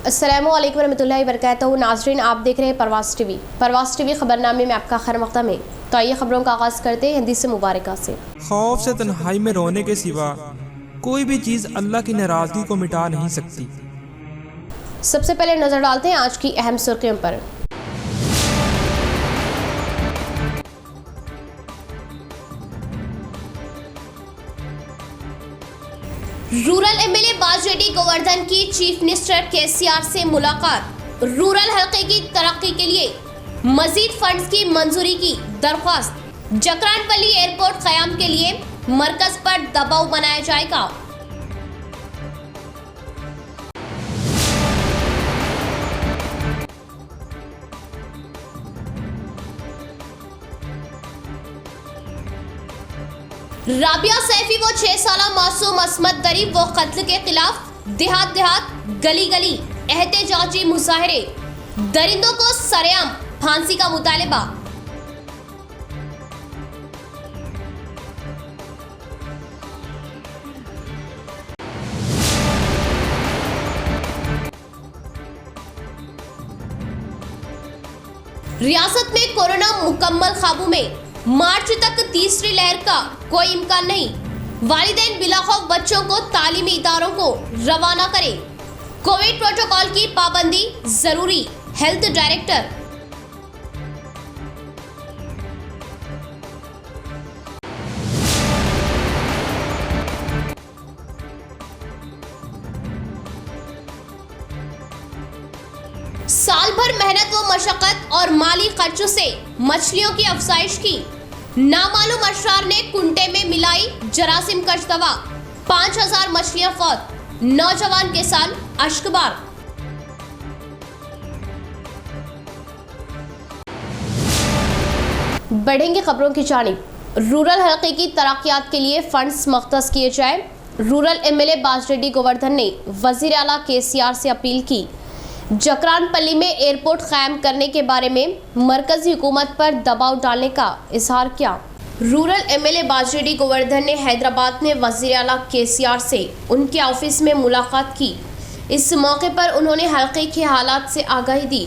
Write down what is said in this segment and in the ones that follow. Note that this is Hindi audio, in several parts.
अस्सलामुअलैकुम रहमतुल्लाहि वबरकातुहू। नाज़रीन, आप देख रहे हैं परवाज़ टीवी। परवाज़ टीवी खबरनामे में आपका खैर मक़दम है। तो आइए खबरों का आगाज़ करते हैं हिंदी से मुबारका से। खौफ से तन्हाई में रोने के सिवा कोई भी चीज़ अल्लाह की नाराज़गी को मिटा नहीं सकती। सबसे पहले नज़र डालते हैं आज की अहम सुर्खियों पर। रूरल एमएलए बाजरेड्डी गोवर्धन की चीफ मिनिस्टर केसीआर से मुलाकात। रूरल हल्के की तरक्की के लिए मजीद फंड्स की मंजूरी की दरख्वास्त। जकरानपल्ली एयरपोर्ट क़याम के लिए मरकज पर दबाव बनाया जाएगा। राबिया सैफी वो 6 साला मासूम अस्मत दरीब वो कत्ल के खिलाफ देहात देहात गली गली एहतजाजी मुजाहरे। दरिंदों को सरेआम फांसी का मुतालबा। रियासत में कोरोना मुकम्मल काबू में। मार्च तक तीसरी लहर का कोई इम्कान नहीं। वालिदैन बिलाखौफ बच्चों को तालीमी इदारों को रवाना करें। कोविड प्रोटोकॉल की पाबंदी जरूरी। Health director. साल भर मेहनत व मशक्कत और माली खर्चों से मछलियों की अफजाइश की। नामालूम अशरार ने कुंटे में मिलाई जरासीम कश दवा। 5000 मछलियां फौत। नौजवान किसान अश्कबार। बढ़ेंगे खबरों की जानिब। रूरल हल्के की तरक्कियात के लिए फंड्स मख्तस किए जाए। रूरल एमएलए बाजरेड्डी गोवर्धन ने वजीर आला केसीआर से अपील की। जकरानपल्ली में एयरपोर्ट कायम करने के बारे में मरकजी हुकूमत पर दबाव डालने का इजहार किया। रूरल एमएलए बाजरेड्डी गोवर्धन ने हैदराबाद में वजीर आला केसीआर से उनके ऑफिस में मुलाकात की। इस मौके पर उन्होंने हल्के के हालात से आगाही दी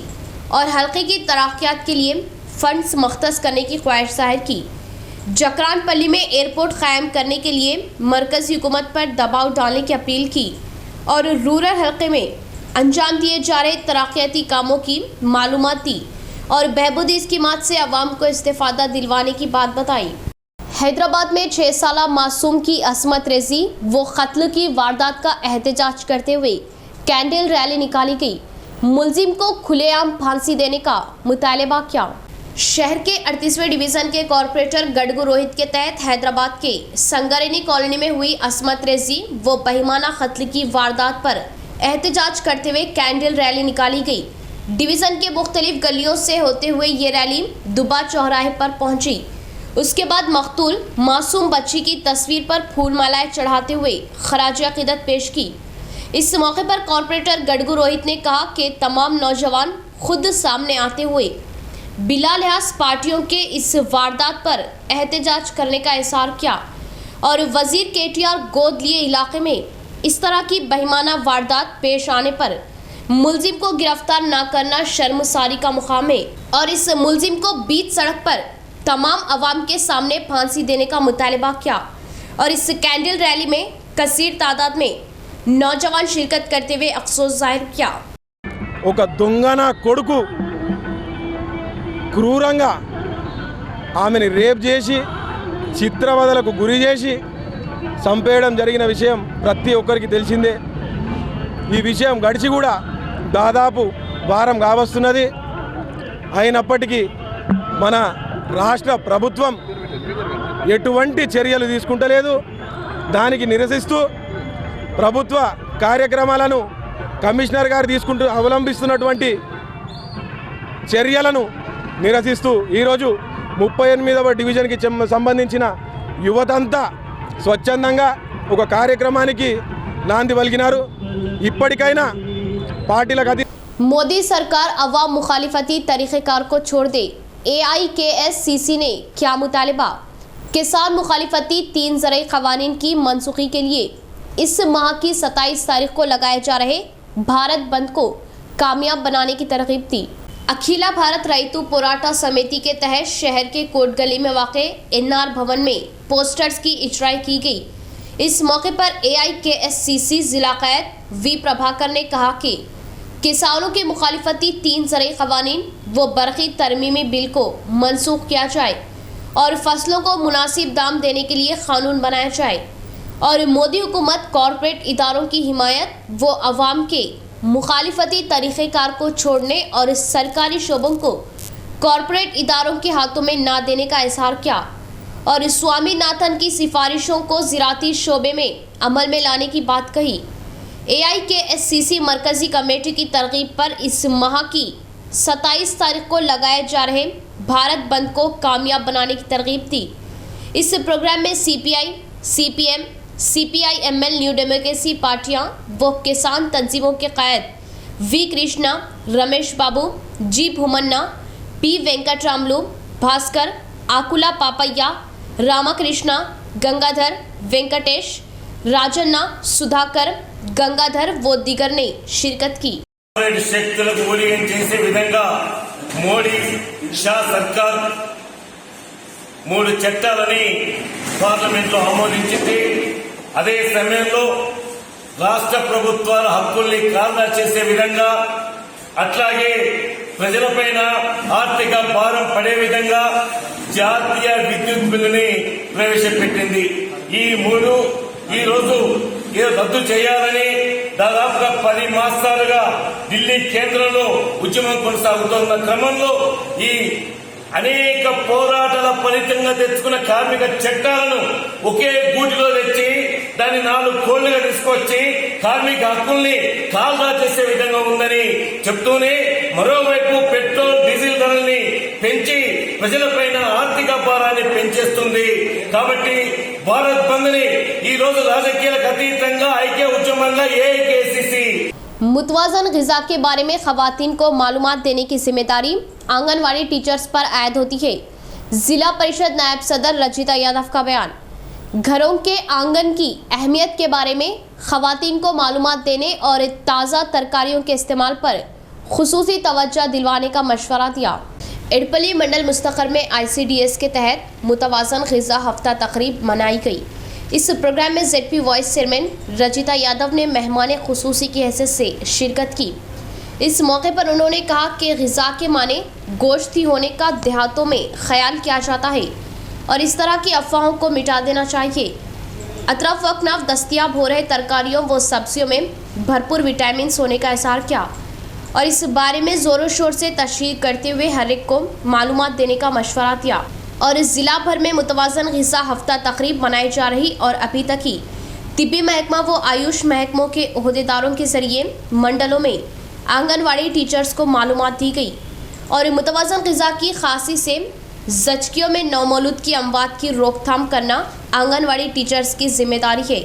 और हल्के की तरक्कियात के लिए फंड्स मख्तस करने की ख्वाहिश जाहिर की। जकरानपल्ली में एयरपोर्ट कायम करने के लिए मरकजी हुकूमत पर दबाव डालने की अपील की और रूरल हल्के में अंजाम दिए जा रहे तरक्याती कामों की मालूमात दी और बहबूदी स्कीमात से अवाम को इस्तेफादा दिलवाने की बात बताई। हैदराबाद में 6 साला मासूम की असमत रेजी वो कत्ल की वारदात का एहतजाज करते हुए कैंडल रैली निकाली गई। मुलजिम को खुलेआम फांसी देने का मुतालबा किया। शहर के 38वें डिवीज़न के कॉरपोरेटर गडगू रोहित के तहत हैदराबाद के संगरेनी कॉलोनी में हुई असमत रेजी वो बहिमाना कत्ल की वारदात पर एहतजाज करते हुए कैंडल रैली निकाली गई। डिवीज़न के मुख्तलिफ गलियों से होते हुए ये रैली दुबा चौराहे पर पहुंची। उसके बाद मकतूल मासूम बच्ची की तस्वीर पर फूल मालाएं चढ़ाते हुए खराज अक़ीदत पेश की। इस मौके पर कॉरपोरेटर गडगू रोहित ने कहा कि तमाम नौजवान खुद सामने आते हुए बिला लिहाज पार्टियों के इस वारदात पर एहतजाज करने का इज़हार किया और वजीर केटीआर गोद लिए इलाके में इस तरह की बहिमाना वारदात पेश आने पर मुलजिम को गिरफ्तार न करना शर्मसारी का मुकाम है और इस मुलजिम को बीच सड़क पर तमाम अवाम के सामने फांसी देने का मुतालबा किया और इस कैंडल रैली में कसीर तादाद में नौजवान शिरकत करते हुए अफसोस जाहिर किया। ఒక దొంగన కొడుకు క్రూరంగా ఆమెని రేప్ చేసి చిత్రవదలకు గురి చేసి చంపేయడం జరిగిన విషయం ప్రతి ఒక్కరికి తెలిసిందే। ఈ విషయం గడిచి కూడా దాదాపు వారం కావస్తున్నది। అయినప్పటికీ మన రాష్ట్ర ప్రభుత్వం ఎటువంటి చర్యలు తీసుకుంటలేదు। దానికి నిరసిస్తూ ప్రభుత్వ కార్యక్రమాలను కమిషనర్ గారు అవలంబిస్తున్నటువంటి చర్యలను నిరసిస్తూ ఈరోజు 38వ డివిజన్కి సంబంధించిన యువతంతా స్వచ్ఛందంగా ఒక కార్యక్రమానికి నాంది పలికినారు। ఇప్పటికైనా పార్టీలకు मोदी सरकार अवाम मुखालिफती तरीक़ेकार को छोड़ दे। AIKSCC ने क्या मुतालबा। किसान मुखालिफती 3 ज़रई क़वानीन की मनसूखी के लिए इस माह की 27 तारीख को लगाए जा रहे भारत बंद को कामयाब बनाने की तरकीब दी। अखिला भारत रैतु पोराटा समिति के तहत शहर के कोट गली में वाक़े एनआर भवन में पोस्टर्स की इजराई की गई। इस मौके पर AIKSCC जिला कैद वी प्रभाकर ने कहा कि किसानों की मुखालिफती 3 ज़रई क़वानीन व बरक़ी तरमीमी बिल को मनसूख किया जाए और फसलों को मुनासिब दाम देने के लिए कानून बनाया जाए और मोदी हुकूमत कॉरपोरेट इदारों की हिमायत व अवाम के मुखालिफती तरीक़ेकार को छोड़ने और सरकारी शोबों को कॉरपोरेट इदारों के हाथों में ना देने का इज़हार किया और स्वामीनाथन की सिफारिशों को ज़राअती शोबे में अमल में लाने की बात कही। AIKSCC मरकज़ी कमेटी की तरगीब पर इस माह की 27 तारीख को लगाए जा रहे भारत बंद को कामयाब बनाने की तरगीब दी। इस प्रोग्राम में CPI, CPM, CPI-ML new democracy पार्टियां व किसान तंजीमों के क़ायद V कृष्णा, रमेश बाबू, G भूमन्ना, P वेंकटरामलू, भास्कर, आकुला पापैया, रामकृष्णा, गंगाधर, वेंकटेश, राजन्ना, सुधाकर, गंगाधर व दीगर ने शिरकत की। శక్తులకు ఊరిగం చేసే విధంగా మోడీ షా సర్కార్ 3 చట్టాలని పార్లమెంట్లో ఆమోదించింది। అదే సమయంలో రాష్ట్ర ప్రభుత్వాల హక్కుల్ని ఖాళా చేసే విధంగా అట్లాగే ప్రజలపైన ఆర్థిక భారం పడే విధంగా జాతీయ విద్యుత్ బిల్లుని ప్రవేశపెట్టింది। ఈ 3 ఈ రోజు రద్దు చేయాలని దాదాపుగా 10 మాసాలుగా ఢిల్లీ కేంద్రంలో ఉద్యమం కొనసాగుతున్న క్రమంలో ఈ అనేక పోరాటాల ఫలితంగా తెచ్చుకున్న కార్మిక చట్టాలను ఒకే గూటిలో తెచ్చి దాన్ని 4 కోళ్లుగా తీసుకొచ్చి కార్మిక హక్కుల్ని కాల్దా చేసే విధంగా ఉందని చెప్తూనే మరోవైపు పెట్రోల్ డీజిల్ ధరల్ని పెంచి ప్రజలపైన ఆర్థిక భారాన్ని పెంచేస్తుంది। కాబట్టి భారత్ బంద్ ని ఈ రోజు రాజకీయాలకు అతీతంగా ఐక్య ఉద్యమంగా AIKSCC मुतवाज़न ग़िज़ा के बारे में ख़वातीन को मालूमात देने की जिम्मेदारी आंगनवाड़ी टीचर्स पर आयद होती है। ज़िला परिषद नायब सदर रजिता यादव का बयान। घरों के आंगन की अहमियत के बारे में ख़वातीन को मालूमात देने और ताज़ा तरकारियों के इस्तेमाल पर खुसूसी तवज्जो दिलवाने का मशवरा दिया। इडपली मंडल मुस्तक़र में ICDS के तहत मुतवाज़न ग़िज़ा हफ्ता तकरीब मनाई गई। इस प्रोग्राम में ZP vice chairman Rajitha Yadav ने मेहमान खुसूसी की हैसियत से शिरकत की। इस मौके पर उन्होंने कहा कि ग़िज़ा के माने गोश्त ही होने का देहातों में ख्याल किया जाता है और इस तरह की अफवाहों को मिटा देना चाहिए। अतरफ वक्नफ दस्तियाब हो रहे तरकारियों व सब्जियों में भरपूर विटामिन्स होने का इज़हार किया और इस बारे में ज़ोरों शोर से तशहीर करते हुए हर एक को मालूमात देने का मशवरा दिया और इस ज़िला भर में मुतवाज़न ग़िज़ा हफ्ता तकरीब मनाई जा रही और अभी तक ही तिब्बी महकमा व आयुष महकमों के ओहदेदारों के ज़रिए मंडलों में आंगनवाड़ी टीचर्स को मालूमात दी गई और मुतवाज़न ग़िज़ा की खांसी से ज़चकियों में नौमौलूद की अमवात की रोकथाम करना आंगनवाड़ी टीचर्स की जिम्मेदारी है।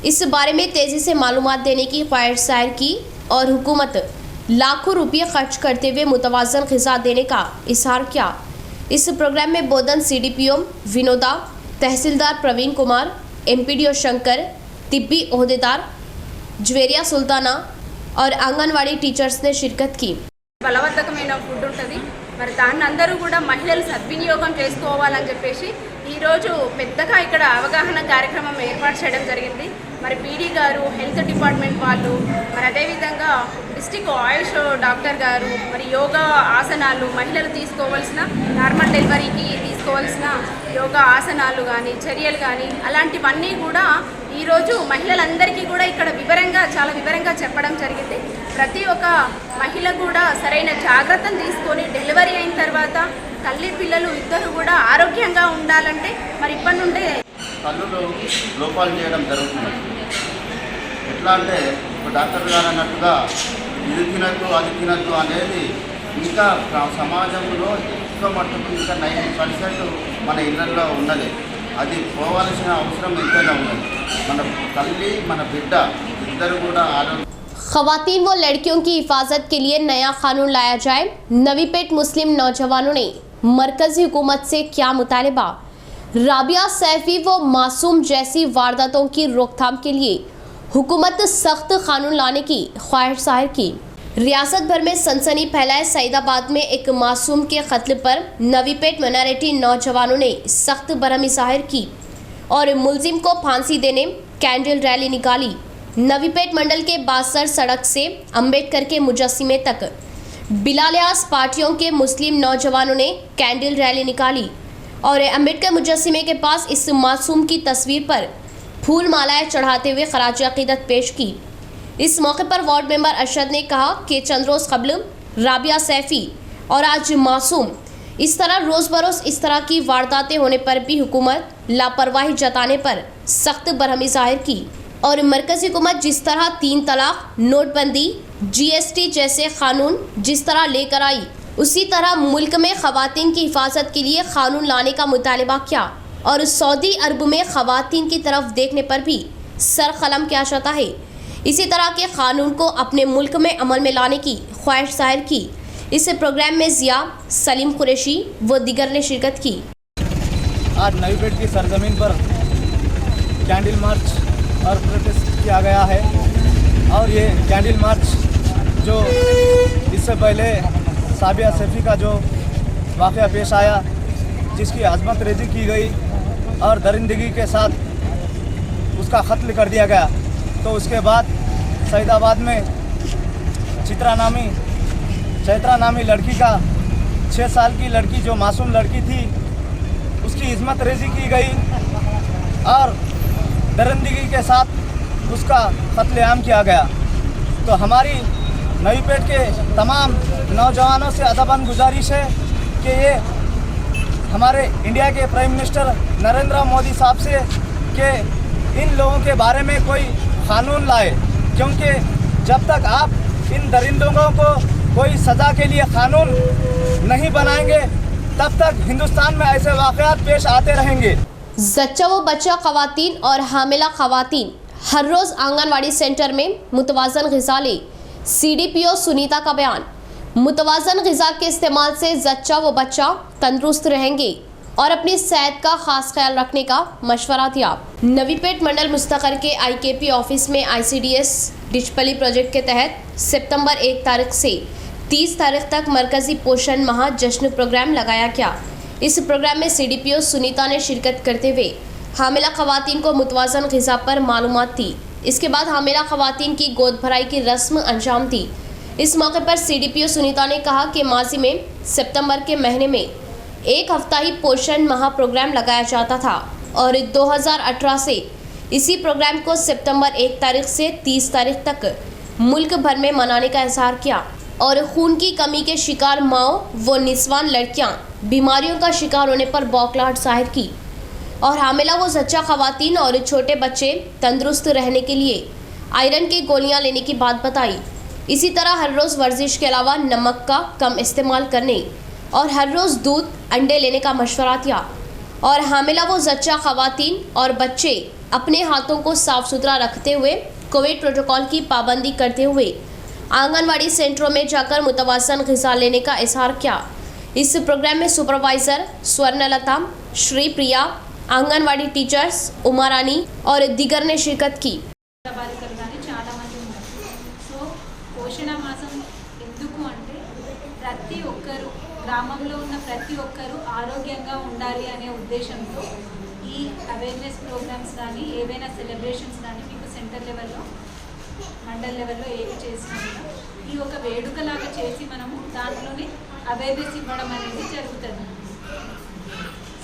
इस बारे में तेज़ी से मालूमात देने की ख्वाहिश जाहिर की और हुकूमत लाखों रुपये खर्च करते हुए मुतवाज़न ग़िज़ा देने का इज़हार किया। इस प्रोग्राम में बोधन CDPO विनोदा, तहसीलदार प्रवीण कुमार, MPDO शंकर, तिब्बी ओहदेदार ज्वेरिया सुल्ताना और आंगनवाड़ी टीचर्स ने शिरकत की। బలవంతకమైన ఫుడ్ ఉంటుంది, మరి దాన్ని అందరూ కూడా మహిళలు సద్వినియోగం చేసుకోవాలని చెప్పేసి ఈరోజు పెద్దగా ఇక్కడ అవగాహన కార్యక్రమం ఏర్పాటు చేయడం జరిగింది। మరి PD గారు, హెల్త్ డిపార్ట్మెంట్ వాళ్ళు, మరి అదేవిధంగా డిస్ట్రిక్ట్ ఆయుష్ డాక్టర్ గారు, మరి యోగా ఆసనాలు, మహిళలు తీసుకోవాల్సిన నార్మల్ డెలివరీకి తీసుకోవాల్సిన యోగా ఆసనాలు కానీ చర్యలు కానీ అలాంటివన్నీ కూడా ఈరోజు మహిళలందరికీ కూడా ఇక్కడ చాలా వివరంగా చెప్పడం జరిగింది। ప్రతి ఒక్క మహిళ కూడా సరైన జాగ్రత్తలు తీసుకొని డెలివరీ అయిన తర్వాత తల్లి పిల్లలు ఇద్దరు కూడా ఆరోగ్యంగా ఉండాలంటే మరి ఇప్పటి నుండే కళ్ళులో లోపాలు చేయడం జరుగుతుంది। ఎట్లా అంటే డాక్టర్ గారు అన్నట్టుగా ఇది తినద్దు అది తినద్దు అనేది ఇంకా సమాజంలో ఎక్కువ మట్టుకు ఇంకా 90% మన ఇళ్లలో ఉన్నది। అది పోవాల్సిన అవసరం ఎంతైనా ఉన్నది। మన తల్లి మన బిడ్డ ఇద్దరు కూడా ఆరోగ్య ख़वातीन व लड़कियों की हिफाजत के लिए नया कानून लाया जाए। नवीपेट मुस्लिम नौजवानों ने मरकजी हुकूमत से क्या मुतालबा। राबिया सैफी व मासूम जैसी वारदातों की रोकथाम के लिए हुकूमत सख्त कानून लाने की ख्वाहिश जाहिर की। रियासत भर में सनसनी फैलाए सईदाबाद में एक मासूम के कत्ल पर नवीपेट माइनॉरिटी नौजवानों ने सख्त बरहमी जाहिर की और मुलजिम को फांसी देने कैंडल रैली निकाली। नवीपेट मंडल के बासर सड़क से अंबेडकर के मुजस्सिमे तक बिलालियास पार्टियों के मुस्लिम नौजवानों ने कैंडल रैली निकाली और अंबेडकर मुजस्सिमे के पास इस मासूम की तस्वीर पर फूल मालाएं चढ़ाते हुए खराज अकीदत पेश की। इस मौके पर वार्ड मेंबर अरशद ने कहा कि चंद रोज़ कबल राबिया सैफी और आज मासूम, इस तरह रोज़ बरोज़ इस तरह की वारदातें होने पर भी हुकूमत लापरवाही जताने पर सख्त बरहमी जाहिर की और मरकज़ी हुकूमत जिस तरह 3 तलाक, नोटबंदी, GST जैसे कानून जिस तरह लेकर आई, उसी तरह मुल्क में ख़वातीन की हिफाजत के लिए कानून लाने का मुतालबा किया और सऊदी अरब में ख़वातीन की तरफ देखने पर भी सर कलम किया जाता है। इसी तरह के कानून को अपने मुल्क में अमल में लाने की ख्वाहिश जाहिर की। इस प्रोग्राम में ज़िया, सलीम कुरैशी व दीगर ने शिरकत की। आज नवीपेट की सरजमीन पर कैंडल मार्च और प्रोटेस्ट किया गया है और ये कैंडल मार्च जो इससे पहले साबिया सैफी का जो वाक़या पेश आया, जिसकी अज़मत रेज़ी की गई और दरिंदगी के साथ उसका कत्ल कर दिया गया, तो उसके बाद सईदाबाद में चैत्रा नामी लड़की का 6 साल की लड़की जो मासूम लड़की थी उसकी इज़्ज़त रेज़ी की गई और दरिंदगी के साथ उसका कत्लेआम किया गया। तो हमारी नवीपेट के तमाम नौजवानों से अदबन गुजारिश है कि ये हमारे इंडिया के प्राइम मिनिस्टर नरेंद्र मोदी साहब से कि इन लोगों के बारे में कोई कानून लाए, क्योंकि जब तक आप इन दरिंदों को कोई सज़ा के लिए कानून नहीं बनाएंगे तब तक हिंदुस्तान में ऐसे वाक़यात पेश आते रहेंगे। जच्चा व बच्चा ख़वातीन और हामिला ख़वातीन हर रोज़ आंगनवाड़ी सेंटर में मुतवाज़न ग़िज़ा ले। CDPO सुनीता का बयान। मुतवाज़न ग़िज़ा के इस्तेमाल से जच्चा व बच्चा तंदुरुस्त रहेंगे और अपनी सेहत का ख़ास ख्याल रखने का मशवरा दिया। नवीपेट मंडल मुस्तक़र के IKP ऑफिस में ICDS डिचपली प्रोजेक्ट के तहत सितंबर 1 तारीख से 30 तारीख तक मरकज़ी पोषण माह जश्न प्रोग्राम लगाया गया। इस प्रोग्राम में CDPO सुनीता ने शिरकत करते हुए हामिला ख़वातीन को मुतवाज़न ग़िज़ा पर मालूमात दी। इसके बाद हामिला ख़वातीन की गोद भराई की रस्म अंजाम दी। इस मौके पर CDPO सुनीता ने कहा कि माजी में सितंबर के महीने में 1 हफ्ता ही पोषण माह प्रोग्राम लगाया जाता था और 2018 से इसी प्रोग्राम को सितंबर 1 तारीख से 30 तारीख तक मुल्क भर में मनाने का इज़हार किया और खून की कमी के शिकार माओ व निस्वान लड़कियां बीमारियों का शिकार होने पर बौखलाहट जाहिर की और हामिला व जच्चा ख़वातीन और छोटे बच्चे तंदुरुस्त रहने के लिए आयरन की गोलियां लेने की बात बताई। इसी तरह हर रोज़ वर्जिश के अलावा नमक का कम इस्तेमाल करने और हर रोज़ दूध, अंडे लेने का मशवरा दिया और हामिला व जच्चा ख़वातीन और बच्चे अपने हाथों को साफ़ सुथरा रखते हुए कोविड प्रोटोकॉल की पाबंदी करते हुए आंगनवाड़ी सेंटरों में जाकर मुतवाज़न ग़िज़ा लेने का इज़हार किया। इस प्रोग्राम में सुपरवाइज़र स्वर्णलता, श्री प्रिया, आंगनवाड़ी टीचर्स उमा रानी और दीगर ने शिरकत की। చాలా మంది ఉన్నారు. సో పోషణ మాసం ఎందుకు అంటే ప్రతి ఒక్కరు గ్రామంలో ఉన్న ప్రతి ఒక్కరు ఆరోగ్యంగా ఉండాలి అనే ఉద్దేశంతో ఈ అవేర్నెస్ ప్రోగ్రామ్స్ కానీ ఏవైనా సెలబ్రేషన్స్ కానీ మీకు సెంటర్ లెవెల్లో మండల్ లెవెల్లో ఏవి చేసినా ఈ ఒక వేడుకలాగా చేసి మనము దాంట్లోనే అవేర్నెస్ ఇవ్వడం అనేది జరుగుతుంది.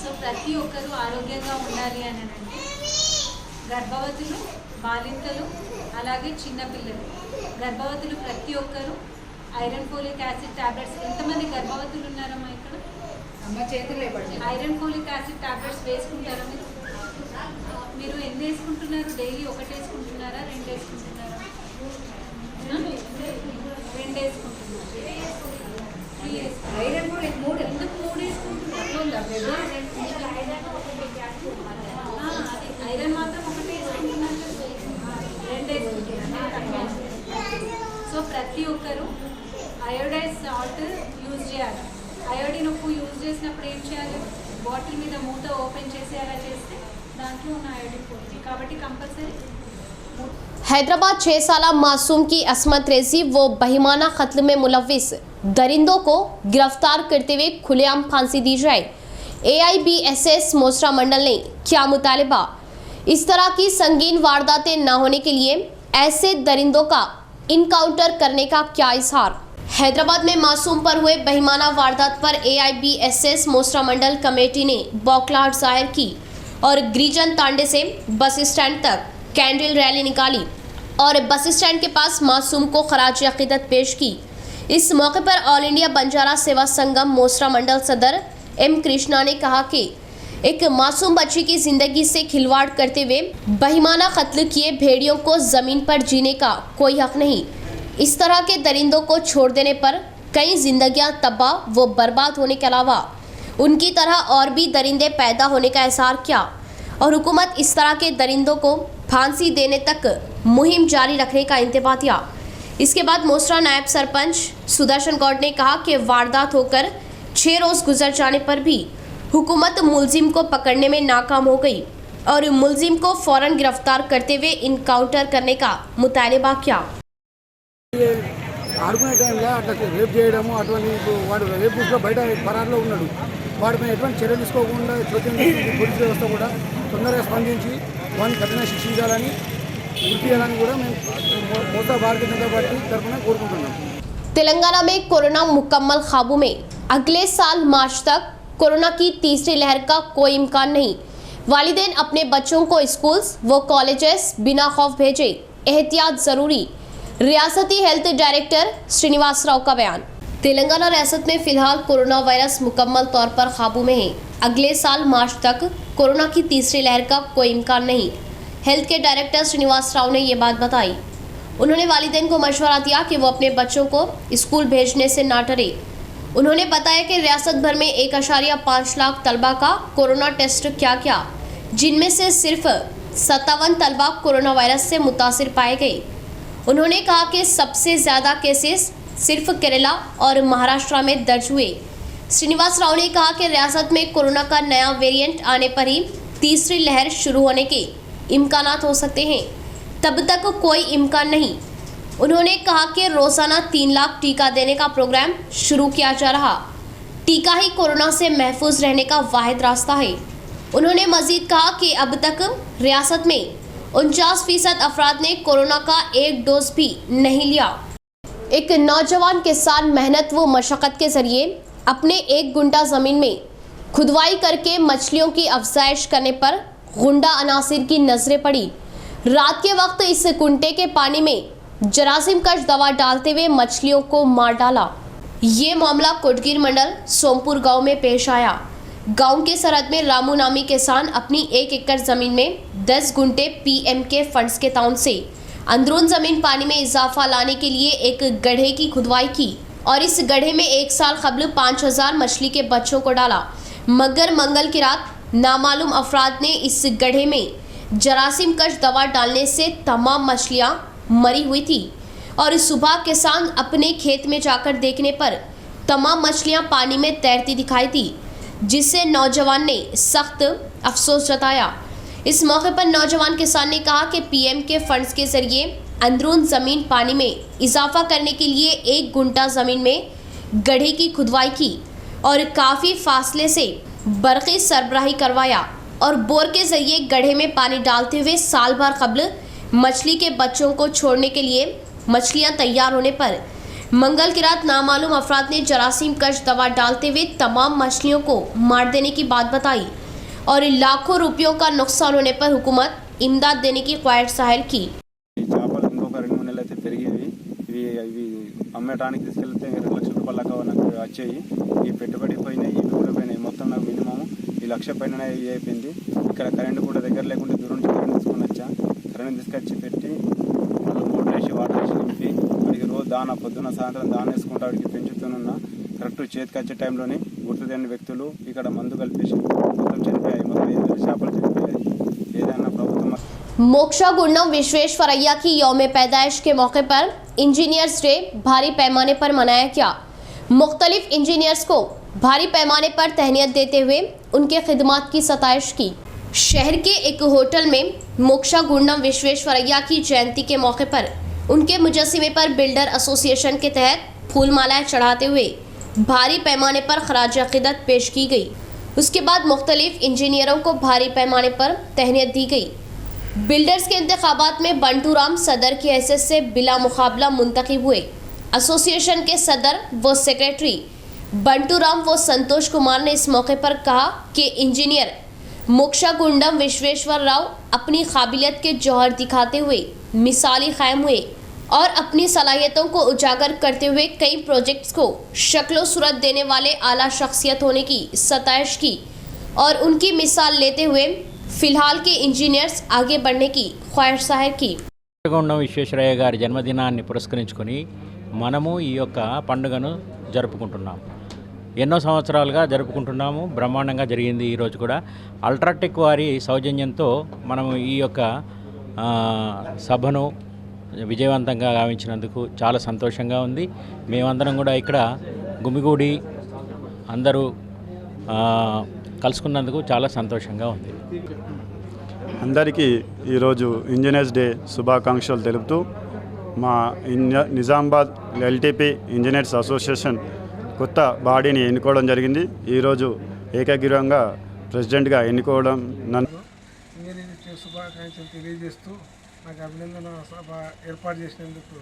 సో ప్రతి ఒక్కరూ ఆరోగ్యంగా ఉండాలి అని అంటే గర్భవతులు, బాలింతలు, అలాగే చిన్నపిల్లలు. గర్భవతులు ప్రతి ఒక్కరూ ఐరన్ ఫోలిక్ యాసిడ్ టాబ్లెట్స్, ఎంతమంది గర్భవతులు ఉన్నారమ్మా ఇక్కడ? ఐరన్ ఫోలిక్ యాసిడ్ టాబ్లెట్స్ వేసుకుంటారా మీరు? మీరు ఎన్ని వేసుకుంటున్నారు? డైలీ ఒకటి వేసుకుంటున్నారా, 2 వేసుకుంటున్నారా? 2 వేసుకుంటున్నారు. ఐరన్ ఫోలిక్ 3 ఎందుకు 3 వేసుకుంటున్నారు? ఐరన్ మాత్రం ఒకటి వేసుకుంటున్నారు, 2 వేసుకుంటున్నారు. సో ప్రతి ఒక్కరూ అయోడైజ్ సాల్ట్ యూజ్ చేయాలి. అయోడిన్ ఉప్పు యూజ్ చేసినప్పుడు ఏం చేయాలి? బాటిల్ మీద మూత ఓపెన్ చేసి అలా చేస్తే దాంట్లో ఉన్న అయోడిన్ పోతుంది. కాబట్టి కంపల్సరీ हैदराबाद 6 साला मासूम की असमत रेजी व बहिमाना कत्ल में मुलविस दरिंदों को गिरफ्तार करते हुए खुलेआम फांसी दी जाए। AIBSS मोसरा मंडल ने क्या मुतालिबा। इस तरह की संगीन वारदातें न होने के लिए ऐसे दरिंदों का इनकाउंटर करने का क्या इजहार। हैदराबाद में मासूम पर हुए बहिमाना वारदात पर AIBSS मोसरा मंडल कमेटी ने बौखलाहट जाहिर की और गिरिजन तांडे से बस स्टैंड तक कैंडल रैली निकाली और बस स्टैंड के पास मासूम को खराज अकीदत पेश की। इस मौके पर ऑल इंडिया बंजारा सेवा संगम मोसरा मंडल सदर M कृष्णा ने कहा कि एक मासूम बच्ची की जिंदगी से खिलवाड़ करते हुए बहिमाना कत्ल किए भेड़ियों को जमीन पर जीने का कोई हक नहीं। इस तरह के दरिंदों को छोड़ देने पर कई जिंदगियां तबाह व बर्बाद होने के अलावा उनकी तरह और भी दरिंदे पैदा होने का एहसार किया और हुकूमत इस तरह के दरिंदों को फांसी देने तक मुहिम जारी रखने का इंतबाह किया। इसके बाद मोसरा नायब सरपंच सुदर्शन गौड़ ने कहा कि वारदात होकर 6 रोज गुजर जाने पर भी हुकूमत मुलजिम को पकड़ने में नाकाम हो गई और मुलजिम को फौरन गिरफ्तार करते हुए इनकाउंटर करने का मुतालिबा किया। ఆడుకునే టైంలో అట్లా రేప్ చేయడము అటువంటి వాడు రేప్ చేసిన బయట పరారులో ఉన్నాడు. వాడిపై ఎటువంటి చర్యలు తీసుకోకుండా చోద్యం పోలీస్ వ్యవస్థ కూడా తొందరగా స్పందించి వాడిని కఠిన శిక్షించాలని గుర్తు చేయాలని కూడా మేము మోతా భారతీయ జనతా పార్టీ తరఫున కోరుకుంటున్నాం. तेलंगाना में कोरोना मुकम्मल काबू में। अगले साल मार्च तक कोरोना की तीसरी लहर का कोई इम्कान नहीं। वालिदैन अपने बच्चों को स्कूल्स व कॉलेजेस बिना खौफ भेजे, एहतियात जरूरी। रियासती हेल्थ डायरेक्टर श्रीनिवास राव का बयान। तेलंगाना रियासत में फिलहाल कोरोना वायरस मुकम्मल तौर पर काबू में है। अगले साल मार्च तक कोरोना की तीसरी लहर का कोई इम्कान नहीं। हेल्थ के डायरेक्टर श्रीनिवास राव ने ये बात बताई। उन्होंने वालिदैन को मशवरा दिया कि वो अपने बच्चों को स्कूल भेजने से ना डरे। उन्होंने बताया कि रियासत भर में 1.5 लाख तलबा का कोरोना टेस्ट किया गया, जिनमें से सिर्फ 57 तलबा कोरोना वायरस से मुतासिर पाए गए। उन्होंने कहा कि सबसे ज़्यादा केसेस सिर्फ केरला और महाराष्ट्र में दर्ज हुए। श्रीनिवास राव ने कहा कि रियासत में कोरोना का नया वेरिएंट आने पर ही तीसरी लहर शुरू होने के इम्कानात हो सकते हैं, तब तक कोई इम्कान नहीं। उन्होंने कहा कि रोज़ाना 3 लाख टीका देने का प्रोग्राम शुरू किया जा रहा। टीका ही कोरोना से महफूज रहने का वाहिद रास्ता है। उन्होंने मजीद कहा कि अब तक रियासत में 49% अफराद ने कोरोना का एक डोज भी नहीं लिया। एक नौजवान किसान मेहनत व मशक्क़त के ज़रिए अपने 1 गुंटा ज़मीन में खुदवाई करके मछलियों की अफजाइश करने पर गुंडा अनासिर की नज़रें पड़ी। रात के वक्त इस कुंटे के पानी में जरासीम कश दवा डालते हुए मछलियों को मार डाला। ये मामला कोटगीर मंडल सोमपुर गांव में पेश आया। गांव के सरहद में रामू नामी किसान अपनी 1 एकड़ ज़मीन में 10 गुंटे PMK फंड्स के ताउन से अंदरून ज़मीन पानी में इजाफा लाने के लिए एक गड्ढे की खुदवाई की और इस गड्ढे में 1 साल कबल 5000 मछली के बच्चों को डाला, मगर मंगल की रात नामालूम अफराद ने इस गड्ढे में जरासीम कश दवा डालने से तमाम मछलियां मरी हुई थी और सुबह किसान अपने खेत में जाकर देखने पर तमाम मछलियां पानी में तैरती दिखाई दी, जिससे नौजवान ने सख्त अफसोस जताया। इस मौके पर नौजवान किसान ने कहा कि PMK फंड्स के जरिए अंदरून ज़मीन पानी में इजाफा करने के लिए 1 गुंटा ज़मीन में गड्ढे की खुदवाई की और काफ़ी फासले से बरक़ी सरबराही करवाया और बोर के जरिए गड्ढे में पानी डालते हुए साल भर कबल मछली के बच्चों को छोड़ने के लिए मछलियां तैयार होने पर मंगल की रात नामालूम अफराद ने जरासीम कश दवा डालते हुए तमाम मछलियों को मार देने की बात बताई और लाखों रुपयों का नुकसान होने पर हुकूमत इमदाद देने की ख्वाहिश जाहिर की। చేపలు ఇంకొక 2-3 నెలలు అయితే పెరిగేవి. ఇవి అమ్మటానికి తీసుకెళ్తే 2 లక్షల రూపాయల దాకా నాకు వచ్చాయి. ఈ పెట్టుబడి పోయినాయి, ఇవి కూడా పోయినాయి. మొత్తం నాకు మినిమం 1 లక్ష పైన అయిపోయింది. ఇక్కడ కరెంట్ కూడా దగ్గర లేకుండా దూరం నుంచి కరెంట్ తీసుకొని వచ్చా. కరెంట్ తీసుకొచ్చి పెట్టి మళ్ళీ మోటార్ వేసి వాటర్ వేసి నింపి వాడికి రోజు దానా పొద్దున సాయంత్రం దానా వేసుకుంటూ వాడికి పెంచుతున్నా. కరెక్ట్ చేతికి వచ్చే టైంలోనే గుర్తు తెలియని వ్యక్తులు ఇక్కడ మందు కలిపేసి మొత్తం చనిపోయాయి. మొత్తం 5 చేపలు చనిపోయాయి. ఏదైనా ప్రభుత్వం मोक्षा गुंडम विश्वेश्वरैया की यौम पैदाइश के मौके पर इंजीनियर्स डे भारी पैमाने पर मनाया गया। मुख्तलिफ इंजीनियर्स को भारी पैमाने पर तहनीत देते हुए उनके खिदमात की सताइश की। शहर के एक होटल में मोक्षा गुंडम विश्वेश्वरैया की जयंती के मौके पर उनके मुजस्सिमे पर बिल्डर एसोसिएशन के तहत फूलमालाएं चढ़ाते हुए भारी पैमाने पर खराज अक़ीदत पेश की गई। उसके बाद मुख्तलिफ इंजीनियरों को भारी पैमाने पर तहनीत दी गई। बिल्डर्स के इंतखाबात में बंटू राम सदर की हैसियत से बिला मुकाबला मुंतखब हुए। एसोसिएशन के सदर व सेक्रेटरी बंटू राम व संतोष कुमार ने इस मौके पर कहा कि इंजीनियर मोक्षा गुंडम विश्वेश्वर राव अपनी काबिलियत के जौहर दिखाते हुए मिसाली कायम हुए और अपनी सलाहियतों को उजागर करते हुए कई प्रोजेक्ट्स को शक्ल सूरत देने वाले आला शख्सियत होने की सताइश की और उनकी मिसाल लेते हुए फिलहाल के इंजीनियर्स आगे बढ़ने की ख्वाहिश जाहिर की। గుండం విశ్వేశ్వరయ్య గారి జన్మదినాన్ని పురస్కరించుకొని మనము ఈ యొక్క పండుగను జరుపుకుంటున్నాం. ఎన్నో సంవత్సరాలుగా జరుపుకుంటున్నాము. బ్రహ్మాండంగా జరిగింది ఈరోజు కూడా. అల్ట్రాటెక్ వారి సౌజన్యంతో మనము ఈ యొక్క సభను విజయవంతంగా గావించినందుకు చాలా సంతోషంగా ఉంది. మేమందరం కూడా ఇక్కడ గుమిగూడి అందరూ కలుసుకున్నందుకు చాలా సంతోషంగా ఉంది. అందరికీ ఈరోజు ఇంజనీర్స్ డే శుభాకాంక్షలు తెలుపుతూ మా నిజామాబాద్ ఎల్టీపీ ఇంజనీర్స్ అసోసియేషన్ కొత్త బాడీని ఎన్నుకోవడం జరిగింది. ఈరోజు ఏకగ్రీవంగా ప్రెసిడెంట్గా ఎన్నుకోవడం ఇంజనీరింగ్ డే శుభాకాంక్షలు తెలియజేస్తూ నాకు అభినందన సభ ఏర్పాటు చేసినందుకు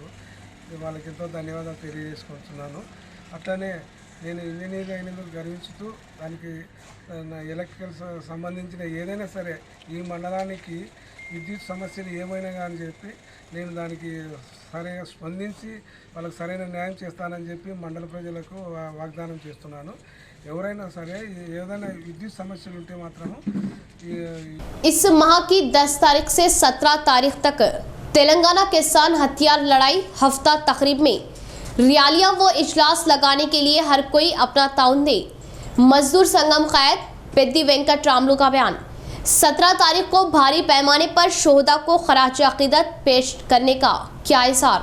వాళ్ళకి ఎంతో ధన్యవాదాలు తెలియజేసుకుంటున్నాను. అట్లనే నేను ఇంజనీర్ అయినందుకు గర్వించుతూ దానికి ఎలక్ట్రికల్ సంబంధించిన ఏదైనా సరే ఈ మండలానికి విద్యుత్ సమస్యలు ఏమైనా కానీ చెప్పి నేను దానికి సరైన స్పందించి వాళ్ళకి సరైన న్యాయం చేస్తానని చెప్పి మండల ప్రజలకు వాగ్దానం చేస్తున్నాను. ఎవరైనా సరే ఏదైనా విద్యుత్ సమస్యలు ఉంటే మాత్రము इस माह की 10 तारीख से 17 तारीख तक तेलंगाना किसान हथियार लड़ाई हफ्ता तकरीब में रैलियां व इजलास लगाने के लिए हर कोई अपना ताउन दे। मजदूर संगम कायद पेद्दी वेंकट रामलू का बयान। 17 तारीख को भारी पैमाने पर शोहदा को खराज अक़ीदत पेश करने का क्या इज़हार।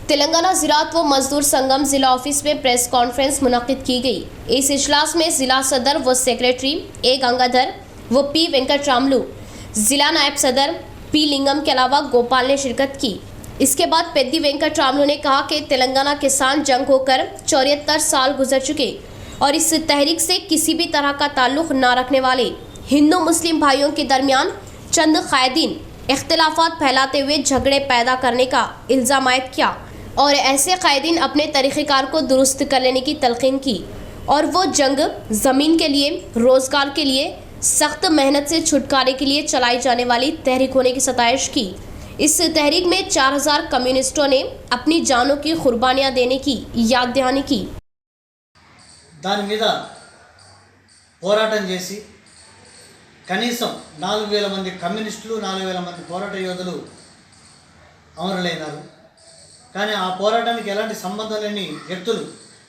तेलंगाना ज़राअत व मजदूर संगम ज़िला ऑफिस में प्रेस कॉन्फ्रेंस मुनक़िद की गई। इस इजलास में ज़िला सदर व सेक्रेटरी ए गंगाधर व पी वेंकट रामलू, ज़िला नायब सदर पी लिंगम के अलावा गोपाल ने शिरकत की। इसके बाद पेद्दी वेंकट रामलू ने कहा कि तेलंगाना किसान जंग होकर 74 साल गुजर चुके और इस तहरीक से किसी भी तरह का ताल्लुक़ ना रखने वाले हिंदू मुस्लिम भाइयों के दरमियान चंद कायदीन इख्तिलाफात फैलाते हुए झगड़े पैदा करने का इल्ज़ाम आयद किया और ऐसे कायदीन अपने तरीक़ेकार को दुरुस्त कर लेने की तलक़ीन की और वो जंग ज़मीन के लिए, रोज़गार के लिए, सख्त मेहनत से छुटकारे के लिए चलाई जाने वाली तहरीक होने की सताइश की। इस तहरीक में 4000 कम्युनिस्टों ने अपनी जानों की कुर्बानियाँ देने की याद दहानी की। దాని మీద పోరాటం చేసి కనీసం 4000 మంది కమ్యూనిస్టులు 4000 మంది పోరాట యోధులు అమరులైనారు. కానీ ఆ పోరాటానికి ఎలాంటి సంబంధం లేని వ్యక్తులు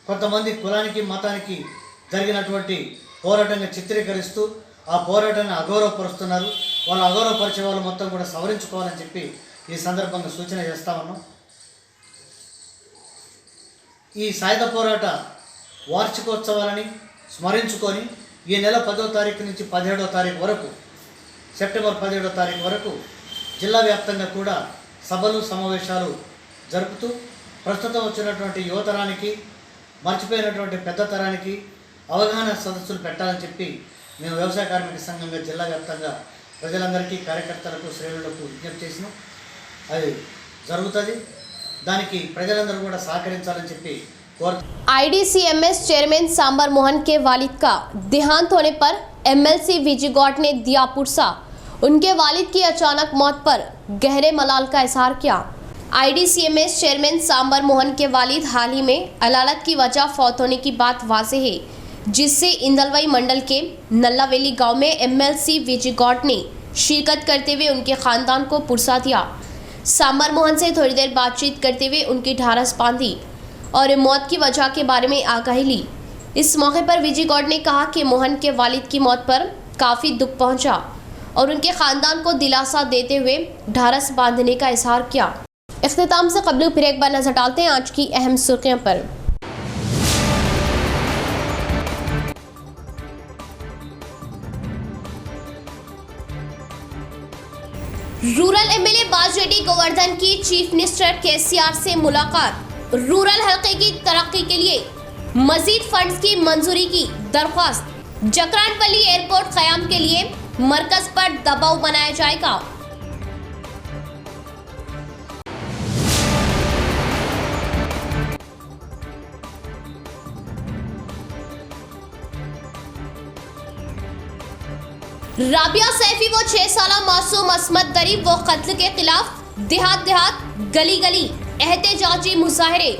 కొంతమంది కులానికి మతానికి జరిగినటువంటి పోరాటంగా చిత్రీకరిస్తూ ఆ పోరాటాన్ని అగౌరవపరుస్తున్నారు. వాళ్ళు అగౌరవపరిచే వాళ్ళు మొత్తం కూడా సవరించుకోవాలని చెప్పి ఈ సందర్భంగా సూచన చేస్తా ఉన్నాం. ఈ సాయుధ పోరాట వార్షికోత్సవాలని స్మరించుకొని ఈ నెల 10వ తారీఖు నుంచి 17వ తారీఖు వరకు, సెప్టెంబర్ 17వ తారీఖు వరకు జిల్లా వ్యాప్తంగా కూడా సభలు సమావేశాలు జరుపుతూ ప్రస్తుతం వచ్చినటువంటి యువతరానికి, మర్చిపోయినటువంటి పెద్ద తరానికి అవగాహన సదస్సులు పెట్టాలని చెప్పి మేము వ్యవసాయ కార్మిక సంఘంగా జిల్లా వ్యాప్తంగా ప్రజలందరికీ, కార్యకర్తలకు, శ్రేణులకు విజ్ఞప్తి చేసినాం. అది జరుగుతుంది. దానికి ప్రజలందరూ కూడా సహకరించాలని చెప్పి IDCMS चेयरमैन सांबर मोहन के वालिद का देहांत होने पर MLC विजय गौड़ ने दिया पुरसा। उनके वालिद की अचानक मौत पर गहरे मलाल का इजहार किया। IDCMS चेयरमैन सांबर मोहन के वालिद हाल ही में अलालत की वजह फौत होने की बात वाज़ेह है, जिससे इंदलवई मंडल के नल्लावेली गांव में MLC विजय गौड़ ने शिरकत करते हुए उनके ख़ानदान को पुरसा दिया। सांबर मोहन से थोड़ी देर बातचीत करते हुए उनकी ढारस बांधी और मौत की वजह के बारे में आगाही ली। इस मौके पर विजय गौड़ ने कहा कि मोहन के वालिद की मौत पर काफ़ी दुख पहुंचा और उनके ख़ानदान को दिलासा देते हुए ढारस बांधने का इजहार किया। इख्तिताम से कबल फिर एक बार नजर डालते हैं आज की अहम सुर्खियों पर। रूरल एमएलए बाजरेड्डी गोवर्धन की चीफ मिनिस्टर केसीआर से मुलाकात। रूरल हल्के की तरक्की के लिए मजीद फंड्स की मंजूरी की दरख्वास्त। जकरानपल्ली एयरपोर्ट क़याम के लिए मरकज पर दबाव बनाया जाएगा। राबिया सैफी वो 6 साला मासूम अस्मत दरी वो कत्ल के खिलाफ देहात देहात गली गली एहतजाजी मुजाहरे।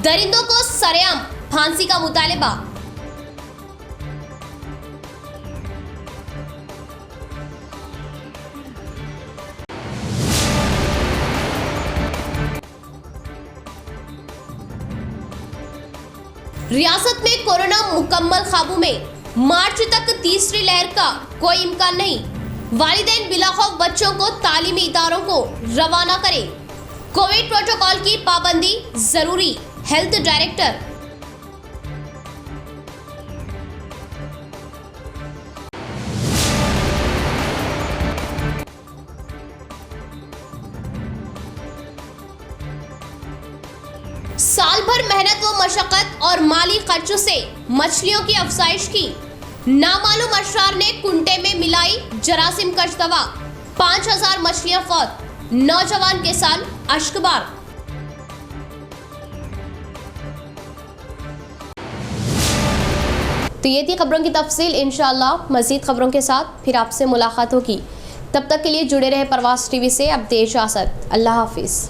दरिंदों को सरेआम फांसी का मुतालिबा। रियासत में कोरोना मुकम्मल काबू में। मार्च तक तीसरी लहर का कोई इम्कान नहीं। वालिदैन बिलाखौफ बच्चों को तालीमी इदारों को रवाना करें। कोविड प्रोटोकॉल की पाबंदी जरूरी। Health director. साल भर मेहनत व मशक्कत और माली खर्चों से मछलियों की अफजाइश की। नामालूम अशरार ने कुंटे में मिलाई जरासीम कश दवा। 5000 मछलियां फौत। नौजवान किसान अश्कबार। तो ये थी खबरों की तफसील। इंशाअल्लाह मजीद खबरों के साथ फिर आपसे मुलाकात होगी। तब तक के लिए जुड़े रहे प्रवास टीवी से। अब दे इजाज़त। अल्लाह हाफिज।